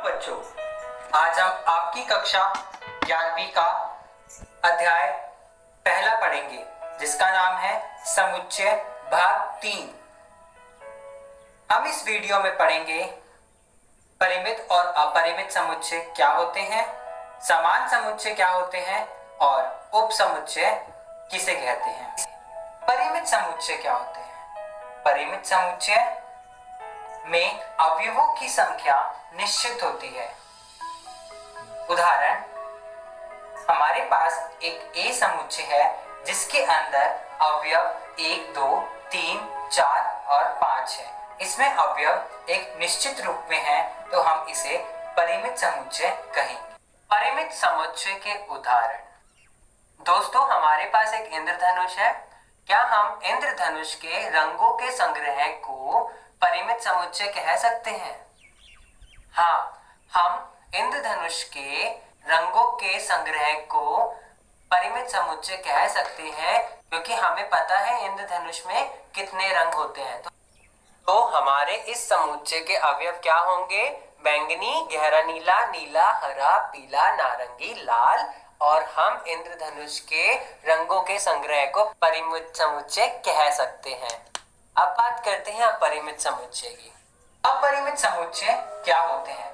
बच्चों, आज हम आपकी कक्षा 11वीं का अध्याय पहला पढ़ेंगे, जिसका नाम है समुच्चय भाग 3। हम इस वीडियो में पढ़ेंगे परिमित और अपरिमित समुच्चय क्या होते हैं, समान समुच्चय क्या होते हैं और उप समुच्चय किसे कहते हैं। परिमित समुच्चय क्या होते हैं? परिमित समुच्चय में अवयवों की संख्या निश्चित होती है। उदाहरण, हमारे पास एक A समुच्चय है जिसके अंदर अवयव 1, 2, 3, 4 और 5 है। इसमें अवयव एक निश्चित रूप में है, तो हम इसे परिमित समुच्चय कहेंगे। परिमित समुच्चय के उदाहरण, दोस्तों हमारे पास एक इंद्रधनुष है। क्या हम इंद्रधनुष के रंगों के संग्रह को परिमित समुच्चय कह सकते हैं? हाँ, हम इंद्रधनुष के रंगों के संग्रह को परिमित समुच्चय कह सकते हैं, क्योंकि हमें पता है इंद्रधनुष में कितने रंग होते हैं। तो हमारे इस समुच्चय के अवयव क्या होंगे? बैंगनी, गहरा नीला, नीला, हरा, पीला, नारंगी, लाल। और हम इंद्रधनुष के रंगों के संग्रह को परिमित समुच्चय कह सकते हैं। अब बात करते हैं अपरिमित समुच्चय की। अपरिमित समुच्चय क्या होते हैं?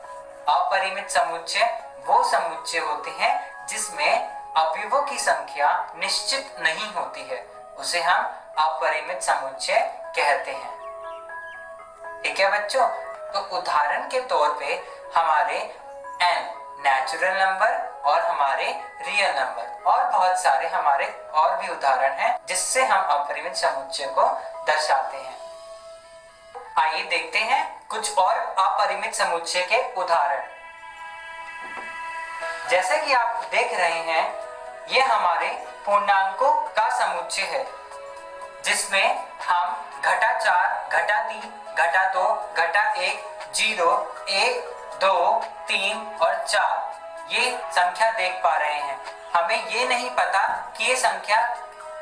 अपरिमित समुच्चय वो समुच्चय होते हैं जिसमें अवयवों की संख्या निश्चित नहीं होती है, उसे हम अपरिमित समुच्चय कहते हैं। ठीक है बच्चों, तो उदाहरण के तौर पे हमारे n नेचुरल नंबर और हमारे रियल नंबर और बहुत सारे हमारे और भी उदाहरण हैं जिससे हम अपरिमित समुच्चय को दर्शाते हैं। आइए देखते हैं कुछ और अपरिमित समुच्चय के उदाहरण। जैसे कि आप देख रहे हैं, ये हमारे पूर्णांकों का समुच्चय है, जिसमें हम घटा 4, घटा 3, घटा 2, घटा 1, 0, 1, 2, 3 और 4 ये संख्या देख पा रहे हैं। हमें ये नहीं पता कि ये संख्या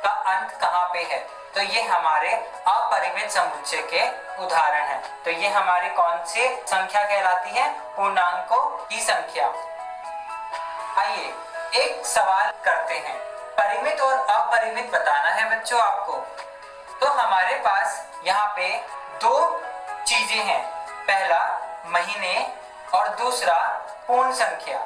का अंत कहाँ पे है, तो ये हमारे अपरिमित समुच्चय के उदाहरण हैं। तो ये हमारे कौन से संख्या कहलाती है? पूर्णांकों की संख्या। आइए एक सवाल करते हैं, परिमित और अपरिमित बताना है बच्चों आपको। तो हमारे पास यहाँ पे दो चीजें हैं, पहला महीने और दूसरा पूर्ण संख्या।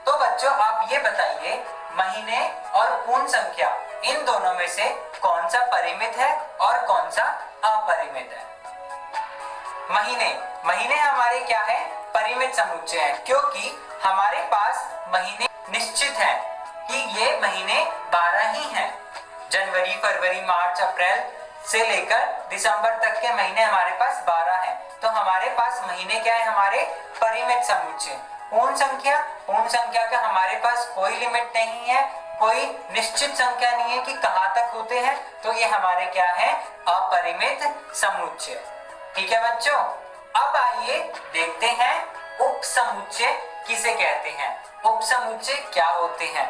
तो बच्चों आप ये बताइए, महीने और पूर्ण संख्या इन दोनों में से कौन सा परिमित है और कौन सा अपरिमित है? महीने हमारे क्या है? परिमित समुच्चय है, क्योंकि हमारे पास महीने निश्चित हैं कि ये महीने 12 ही हैं। जनवरी, फरवरी, मार्च, अप्रैल से लेकर दिसंबर तक के महीने हमारे पास 12 हैं। तो हमारे पास महीने क्या है? हमारे परिमित समुच्चय। पूर्ण संख्या का हमारे पास कोई लिमिट नहीं है, कोई निश्चित संख्या नहीं है कि कहां तक होते हैं, तो ये हमारे क्या है? अपरिमित समुच्चय। ठीक है बच्चों, अब आइए देखते हैं उप समुच्चय किसे कहते हैं। उप समुच्चय क्या होते हैं?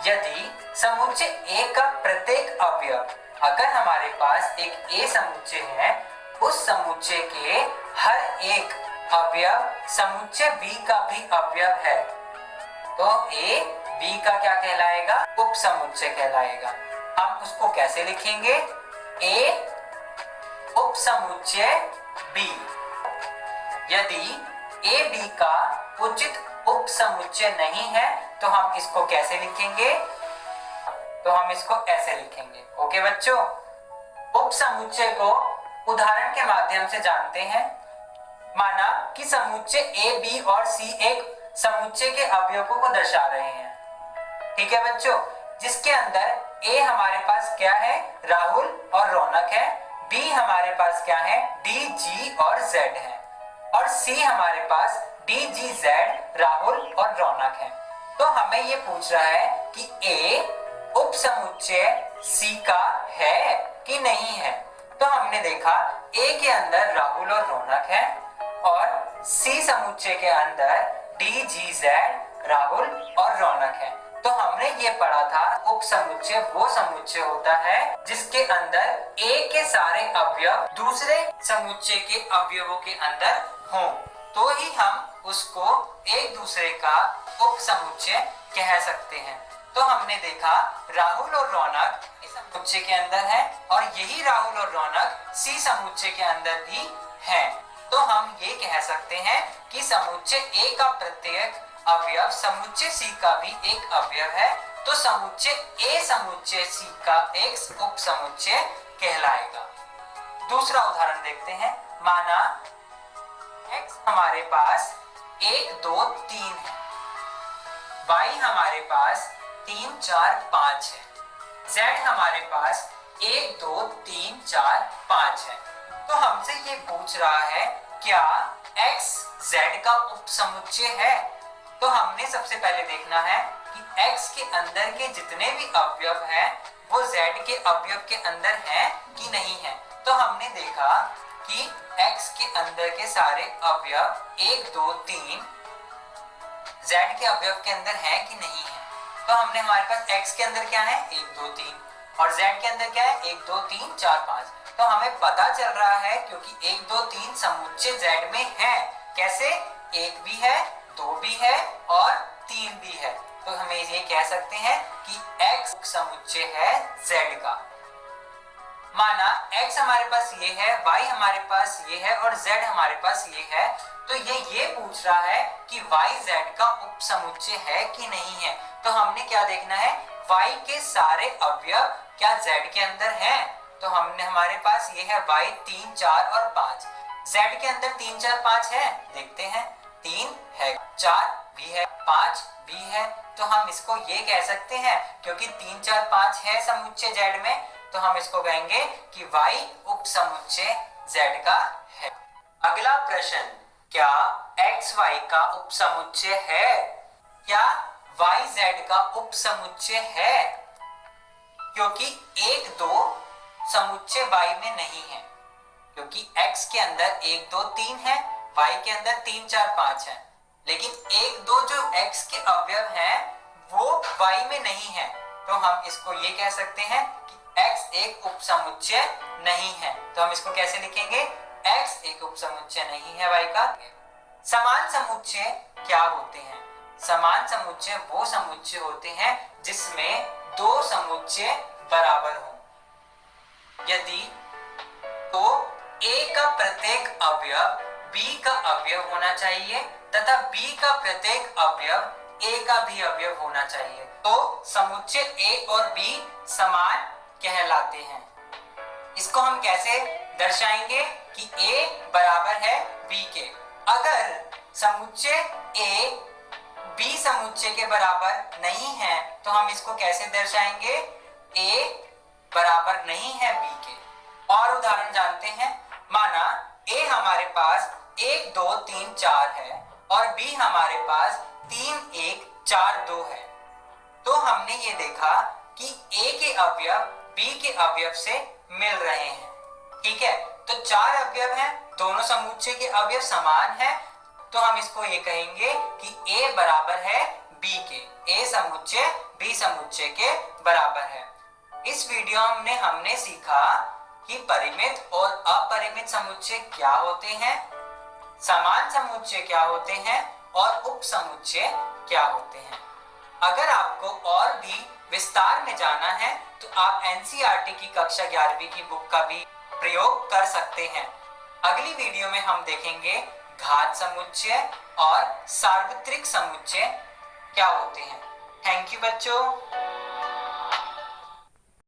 यदि समुच्चय A का प्रत्येक अवयव, अगर हमारे पास एक A समुच्चय है, उस समुच्चय के हर एक अवयव समुच्चय B का भी अवयव है, तो A B का क्या कहलाएगा? उप समुच्चय कहलाएगा। हम उसको कैसे लिखेंगे? A उप समुच्चय B। यदि A B का उचित उप समुच्चय नहीं है, तो हम इसको कैसे लिखेंगे? तो हम इसको ऐसे लिखेंगे। ओके बच्चों, उप समुच्चय को उदाहरण के माध्यम से जानते हैं। माना कि समुच्चय A, B और C एक समुच्चय के अवयवों को दर्शा रहे हैं। ठीक है बच्चों, जिसके अंदर A हमारे पास क्या है? राहुल और रौनक है। B हमारे पास क्या है? D, G और Z है। और C हमारे पास D, G, Z, राहुल और रौनक है। तो हमें ये पूछ रहा है कि A उप समुच्चय C का है कि नहीं है। तो हमने देखा A के अंदर राहुल और रौनक है और C समुच्चय के अंदर D, G, Z, राहुल और रौनक है। तो हमने ये पढ़ा था, उप समुच्चय वो समुच्चय होता है जिसके अंदर A के सारे अवयव दूसरे समुच्चय के अवयवों के अंदर हों। तो ही हम उसको एक दूसरे का उपसमुच्चय कह सकते हैं। तो हमने देखा राहुल और रौनक इस समुच्चय के अंदर है और यही राहुल और रौनक सी समुच्चय के अंदर भी है। तो हम ये कह सकते हैं कि समुच्चय ए का प्रत्येक अवयव समुच्चय सी का भी एक अवयव है। तो समुच्चय ए समुच्चय सी का एक उपसमुच्चय कहलाएगा। दूसरा उदाहरण देखते हैं। माना x हमारे पास 1 2 3 है, y हमारे पास 3 4 5 है, z हमारे पास 1 2 3 4 5 है। तो हमसे ये पूछ रहा है क्या x z का उपसमुच्चय है। तो हमने सबसे पहले देखना है कि x के अंदर के जितने भी अवयव हैं वो z के अवयव के अंदर हैं कि नहीं है। तो हमने देखा कि x के अंदर के सारे अवयव 1 2 3 z के अवयव के अंदर है कि नहीं है। तो हमने हमारे पास x के अंदर क्या है 1 2 3 और z के अंदर क्या है 1 2 3 4 5। तो हमें पता चल रहा है क्योंकि 1 2 3 समुच्चय z में है। कैसे 1 भी है 2 भी है और 3 भी है। तो हमें ये कह सकते हैं कि x समुच्चय है z का। माना x हमारे पास ये है, y हमारे पास ये है और z हमारे पास ये है। तो ये पूछ रहा है कि y z का उपसमुच्चय है कि नहीं है। तो हमने क्या देखना है y के सारे अवयव क्या z के अंदर हैं। तो हमने हमारे पास ये है y 3 4 और 5, z के अंदर 3 4 5 है। देखते हैं 3 है 4 भी है 5 भी है। तो हम इसको ये कह सकते हैं क्योंकि 3 4 5 है समुच्चय z में, तो हम इसको कहेंगे कि y उपसमुच्चय z का है। अगला प्रश्न, क्या x y का उपसमुच्चय है? क्या y z का उपसमुच्चय है? क्योंकि 1 2 समुच्चय y में नहीं है, क्योंकि x के अंदर 1 2 3 है, y के अंदर 3 4 5 है। लेकिन 1 2 जो x के अवयव हैं वो y में नहीं है। तो हम इसको ये कह सकते हैं कि x एक उपसमुच्चय नहीं है। तो हम इसको कैसे लिखेंगे x एक उपसमुच्चय नहीं है y का। समान समुच्चय क्या होते हैं? समान समुच्चय वो समुच्चय होते हैं जिसमें दो समुच्चय बराबर हो। यदि तो a का प्रत्येक अवयव b का अवयव होना चाहिए तथा b का प्रत्येक अवयव a का भी अवयव होना चाहिए, तो समुच्चय a और b समान कहलाते हैं। इसको हम कैसे दर्शाएंगे कि a बराबर है b के। अगर समुच्चय a b समुच्चय के बराबर नहीं है तो हम इसको कैसे दर्शाएंगे a बराबर नहीं है b के। और उदाहरण जानते हैं। माना a हमारे पास 1 2 3 4 है और b हमारे पास 3 1 4 2 है। तो हमने ये देखा कि a के अवयव b के अवयव से मिल रहे हैं। ठीक है, तो 4 अवयव हैं, दोनों समुच्चय के अवयव समान हैं। तो हम इसको ये कहेंगे कि a बराबर है b के। a समुच्चय b समुच्चय के बराबर है। इस वीडियो में हमने सीखा कि परिमित और अपरिमित समुच्चय क्या होते हैं, समान समुच्चय क्या होते हैं और उपसमुच्चय क्या होते हैं। अगर आपको और भी विस्तार में जाना है तो आप एनसीईआरटी की कक्षा 11वीं की बुक का भी प्रयोग कर सकते हैं। अगली वीडियो में हम देखेंगे घात समुच्चय और सार्वत्रिक समुच्चय क्या होते हैं। थैंक यू बच्चों।